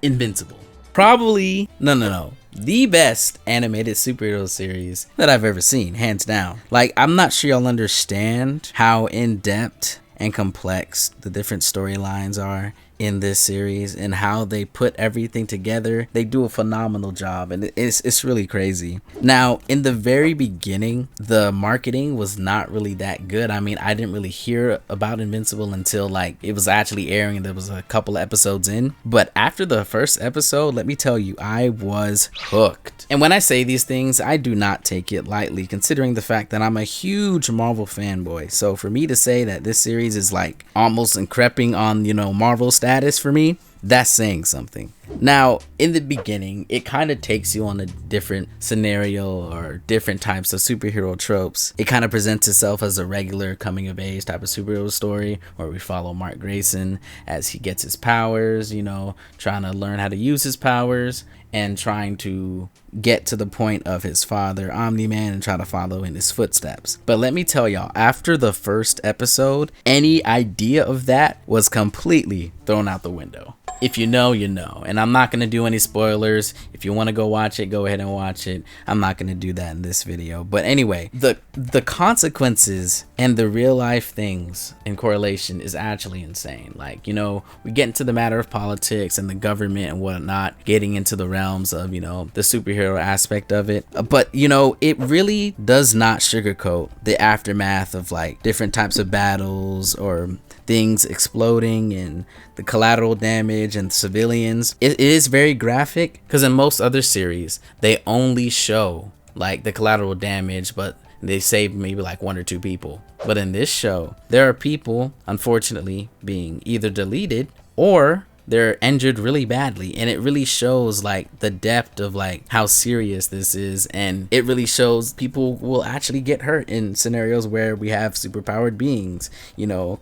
Invincible. Probably, no. The best animated superhero series that I've ever seen, hands down. Like, I'm not sure y'all understand how in-depth and complex the different storylines are in this series and how they put everything together. They do a phenomenal job, and it's really crazy. Now, in the very beginning, the marketing was not really that good. I mean, I didn't really hear about Invincible until like it was actually airing and there was a couple of episodes in. But after the first episode, let me tell you, I was hooked. And when I say these things, I do not take it lightly, considering the fact that I'm a huge Marvel fanboy. So for me to say that this series is like almost creeping on, Marvel status for me, that's saying something. Now, in the beginning, it kind of takes you on a different scenario or different types of superhero tropes. It kind of presents itself as a regular coming of age type of superhero story where we follow Mark Grayson as he gets his powers, trying to learn how to use his powers and trying to get to the point of his father, Omni-Man, and try to follow in his footsteps. But let me tell y'all, after the first episode, any idea of that was completely thrown out the window. If you know, you know. And I'm not going to do any spoilers. If you want to go watch it, go ahead and watch it. I'm not going to do that in this video. But anyway, the consequences and the real life things in correlation is actually insane. Like, we get into the matter of politics and the government and whatnot, getting into the realms of, the superhero aspect of it. But, it really does not sugarcoat the aftermath of like different types of battles or things exploding and the collateral damage and civilians. It is very graphic because in most other series they only show like the collateral damage, but they save maybe like 1 or 2 people. But in this show, there are people unfortunately being either deleted or they're injured really badly, and it really shows like the depth of like how serious this is, and it really shows people will actually get hurt in scenarios where we have superpowered beings,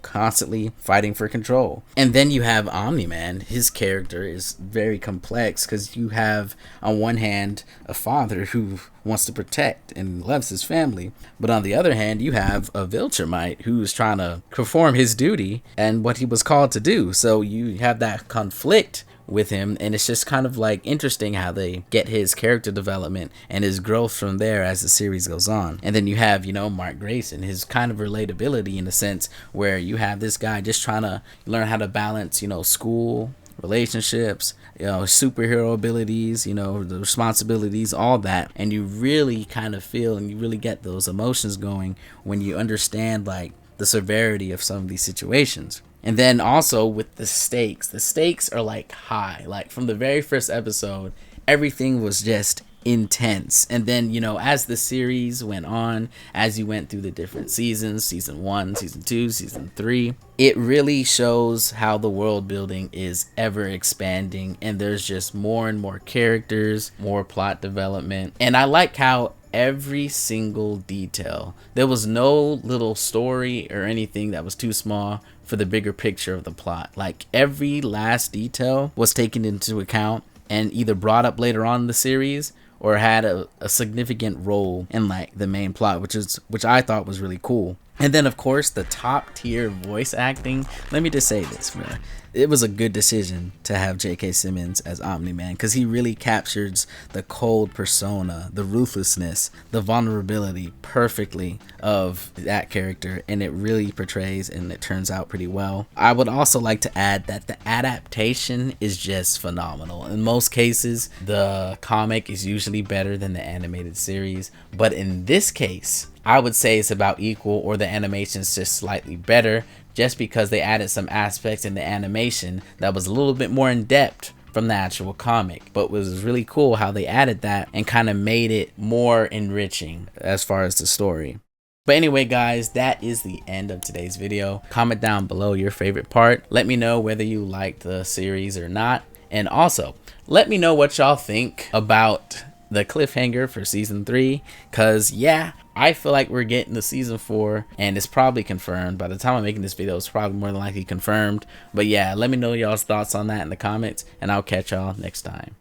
constantly fighting for control. And then you have Omni-Man. His character is very complex because you have on one hand a father who wants to protect and loves his family, but on the other hand you have a Viltrumite who's trying to perform his duty and what he was called to do. So you have that conflict with him, and it's just kind of like interesting how they get his character development and his growth from there as the series goes on. And then you have Mark Grayson, his kind of relatability in a sense where you have this guy just trying to learn how to balance school, relationships, superhero abilities, the responsibilities, all that. And you really kind of feel and you really get those emotions going when you understand like the severity of some of these situations. And then also with the stakes are like high. Like from the very first episode, everything was just intense. And then as the series went on, as you went through the different seasons, season 1, season 2, season 3, it really shows how the world building is ever expanding, and there's just more and more characters, more plot development. And I like how every single detail, there was no little story or anything that was too small for the bigger picture of the plot. Like every last detail was taken into account and either brought up later on in the series or had a significant role in like the main plot, which I thought was really cool. And then of course the top tier voice acting. Let me just say this, man. It was a good decision to have J.K. Simmons as Omni-Man because he really captures the cold persona, the ruthlessness, the vulnerability perfectly of that character, and it really portrays and it turns out pretty well. I would also like to add that the adaptation is just phenomenal. In most cases, the comic is usually better than the animated series, but in this case, I would say it's about equal, or the animation's just slightly better, just because they added some aspects in the animation that was a little bit more in depth from the actual comic. But it was really cool how they added that and kind of made it more enriching as far as the story. But anyway guys, that is the end of today's video. Comment down below your favorite part. Let me know whether you liked the series or not. And also, let me know what y'all think about the cliffhanger for season 3, because yeah, I feel like we're getting to season 4 and it's probably confirmed. By the time I'm making this video, it's probably more than likely confirmed. But yeah, let me know y'all's thoughts on that in the comments, and I'll catch y'all next time.